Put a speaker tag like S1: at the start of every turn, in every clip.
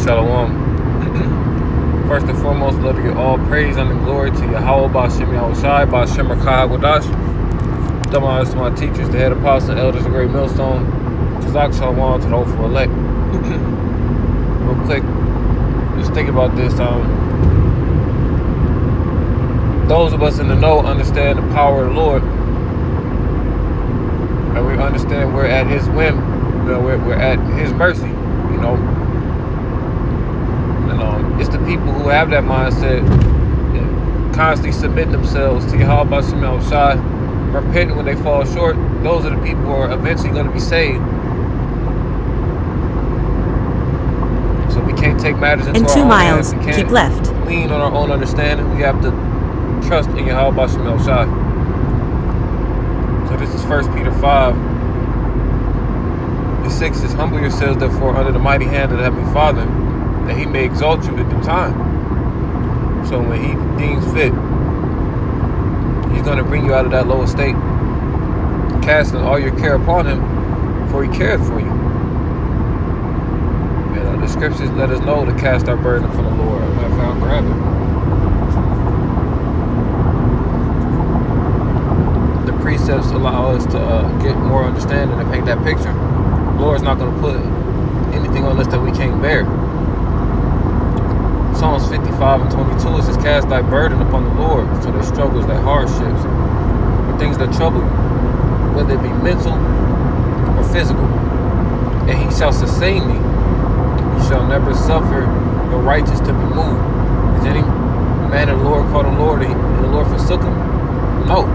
S1: Shalom. First and foremost, let give all praise and glory to Yahweh, Ba'Shem Yahushai, Ba'Shem Rakah Wadash. Double honors to my teachers, the head apostles and elders of Great Millstone. Chazak Shalom to the hopeful elect. Real quick, just think about this. Those of us in the know understand the power of the Lord, and we understand we're at His whim. We're at His mercy. And it's the people who have that mindset and constantly submit themselves to Yahweh Ba'Shem Yahushai, repenting when they fall short. Those are the people who are eventually going to be saved. So we can't take matters into
S2: in
S1: our
S2: 2
S1: own
S2: miles,
S1: hands. We can't
S2: keep left.
S1: lean on our own understanding. We have to trust in Yahweh Ba'Shem Yahushai. So this is 1 Peter 5:6 says, humble yourselves therefore under the mighty hand of the Heavenly Father, that He may exalt you at due time. So when He deems fit, He's going to bring you out of that low estate, casting all your care upon Him, for He cares for you. And the scriptures let us know to cast our burden upon the Lord. As a matter of fact, I'll grab it. The precepts allow us to get more understanding and paint that picture. The Lord's not going to put anything on us that we can't bear. Psalms 55:22, it says, cast thy burden upon the Lord, so their struggles, their hardships, the things that trouble you, whether it be mental or physical, and He shall sustain me. He shall never suffer the righteous to be moved. Is any man of the Lord called the Lord, and the Lord forsook him? No.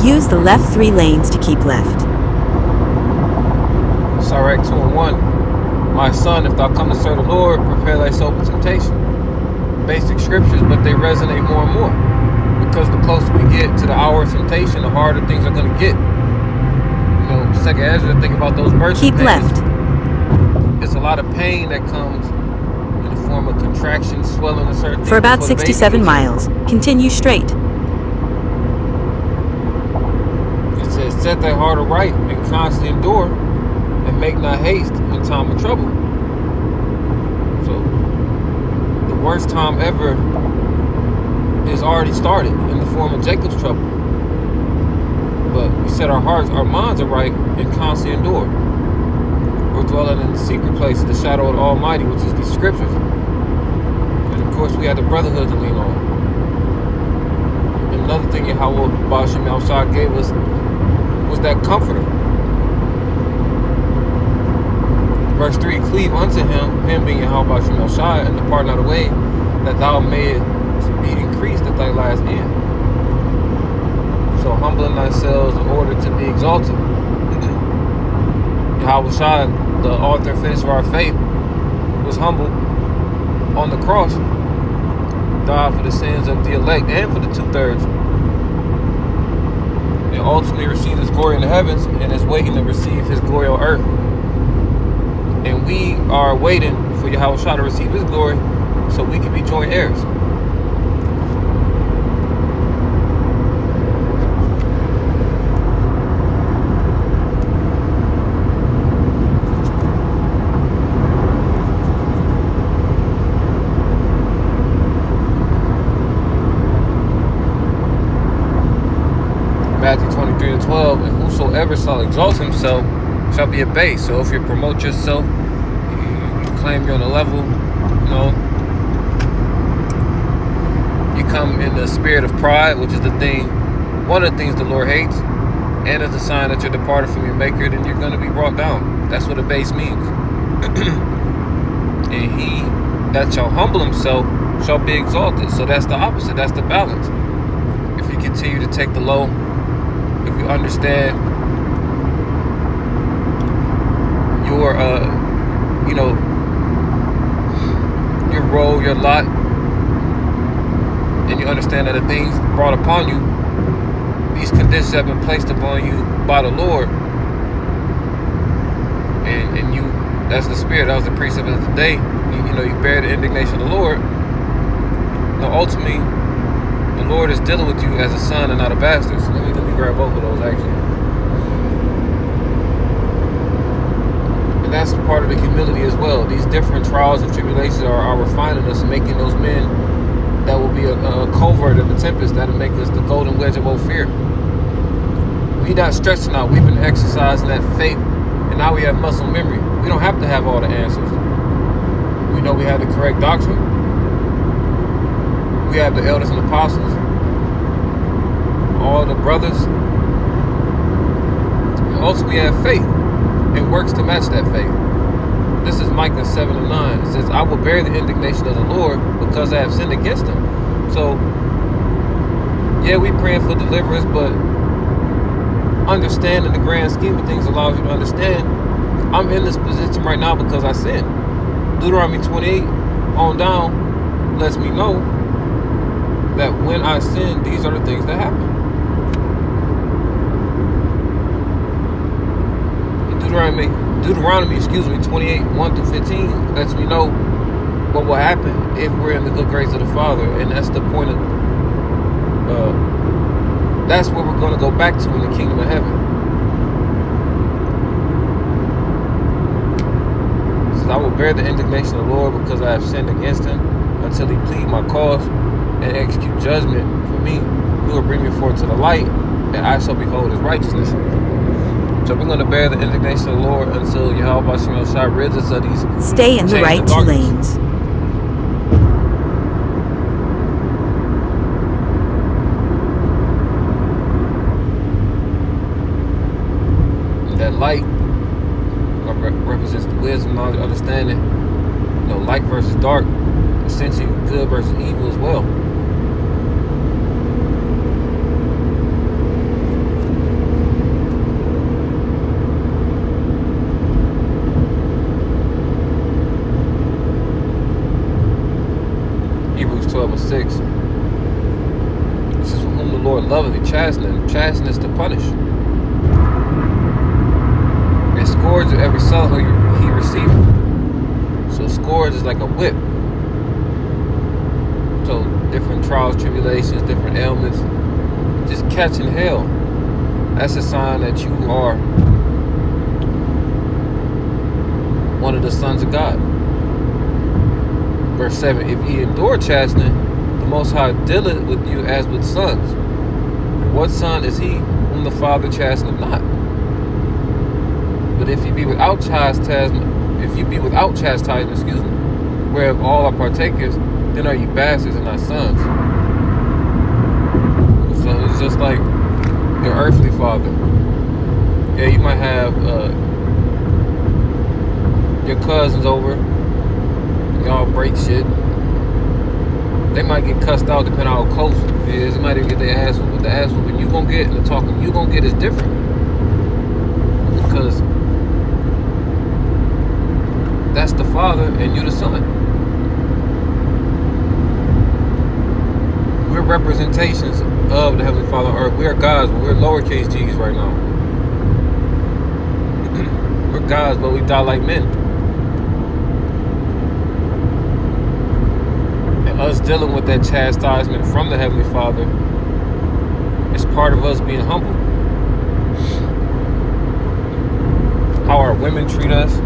S2: Use the left 3 lanes to keep left.
S1: Sirach 2:1. My son, if thou come to serve the Lord, prepare thyself for temptation. Basic scriptures, but they resonate more and more. Because the closer we get to the hour of temptation, the harder things are going to get. Second Ezra, think about those birth
S2: Keep
S1: pains.
S2: left.
S1: It's a lot of pain that comes in the form of contraction, swelling, and certain things.
S2: For about
S1: before the baby
S2: 67
S1: gets
S2: miles, continue straight.
S1: It says, set thy heart aright and constantly endure, and make not haste in time of trouble. So, the worst time ever is already started in the form of Jacob's trouble. But we set our hearts, our minds aright, and constantly endure. We're dwelling in the secret place of the shadow of the Almighty, which is these scriptures. And of course, we have the brotherhood to lean on. And another thing Yahweh Ba'Shem Yahushai gave us was that comforter. Verse 3, cleave unto Him being Yahweh Ba'Shem Yahushai, and depart not away, that thou mayest be increased at thy last end. So humbling thyself in order to be exalted. Yahweh Shai, the author and finisher of our faith, was humble on the cross, died for the sins of the elect and for the 2/3, and ultimately received His glory in the heavens, and is waiting to receive His glory on earth. And we are waiting for Yahweh Shai to receive His glory so we can be joint heirs. Matthew 23:12, and whosoever shall exalt himself shall be abased. So if you promote yourself, you claim you're on a level, you come in the spirit of pride, which is one of the things the Lord hates, and it's a sign that you're departed from your Maker, then you're going to be brought down. That's what abase means. And he that shall humble himself shall be exalted. So that's the opposite. That's the balance. If you continue to take the low, if you understand your your role, your lot, and you understand that the things brought upon you, these conditions have been placed upon you by the Lord, and you, that's the spirit, that was the precept of the day. You bear the indignation of the Lord. Ultimately, The Lord is dealing with you as a son and not a bastard. So let me grab both of those actually. And that's part of the humility as well. These different trials and tribulations are refining us and making those men that will be a covert in the tempest, that'll make us the golden wedge of Ophir. We're not stretching out. We've been exercising that faith, and now we have muscle memory. We don't have to have all the answers. We know we have the correct doctrine. We have the elders and apostles, all the brothers. And also we have faith and works to match that faith. This is Micah 7:9. It says, I will bear the indignation of the Lord because I have sinned against him. So, yeah, we praying for deliverance, but understanding the grand scheme of things allows you to understand I'm in this position right now because I sinned. Deuteronomy 28 on down lets me know that when I sin, these are the things that happen. Deuteronomy 28, 1-15 lets me know what will happen if we're in the good grace of the Father. And that's the point of, that's where we're going to go back to in the kingdom of heaven. It says, I will bear the indignation of the Lord because I have sinned against him until he plead my cause and execute judgment for me. He will bring me forth to the light, and I shall behold his righteousness. So we're going to bear the indignation of the Lord until Yahweh Shem Shai rids us of these.
S2: Stay in the right 2 lanes.
S1: That light represents the wisdom, knowledge, understanding. You know, light versus dark, essentially good versus evil as well. Hebrews 12:6. This is for whom the Lord loveth, he chasteneth to punish. And scourge of every soul who he receiveth. So scourge is like a whip. So different trials, tribulations, different ailments, just catching hell. That's a sign that you are one of the sons of God. Verse 7, if ye endure chastening, the Most High dealeth with you as with sons. And what son is he whom the Father chasteneth not? But if you be without chastisement, whereof all are partakers, then are ye bastards and not sons. So it's just like your earthly father. Yeah, you might have your cousins over, y'all break shit. They might get cussed out depending on how close it is. They might even get their ass whooped. But the ass whooping you gonna get and the talking you gonna get is different. Because that's the Father and you the Son. We're representations of the Heavenly Father on earth. We are gods, but we're lowercase g's right now. We're gods, but we die like men. And us dealing with that chastisement from the Heavenly Father is part of us being humble. How our women treat us,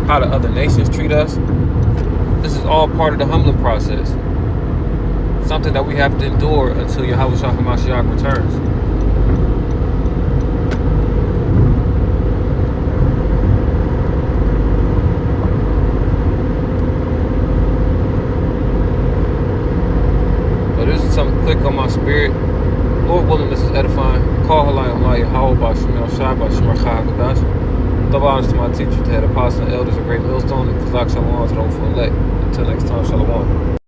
S1: how the other nations treat us. This is all part of the humbling process. Something that we have to endure until Yahweh Shah HaMashiach returns. So this is something click on my spirit. Lord willing, this is edifying. Call Halayim La Yahweh B'Shem El Shai B'Shem Rachah HaKadosh. Double honors to my teachers, to head apostles and elders, a great millstone, and Kazak Shalom to those for elect. Until next time, Shalom.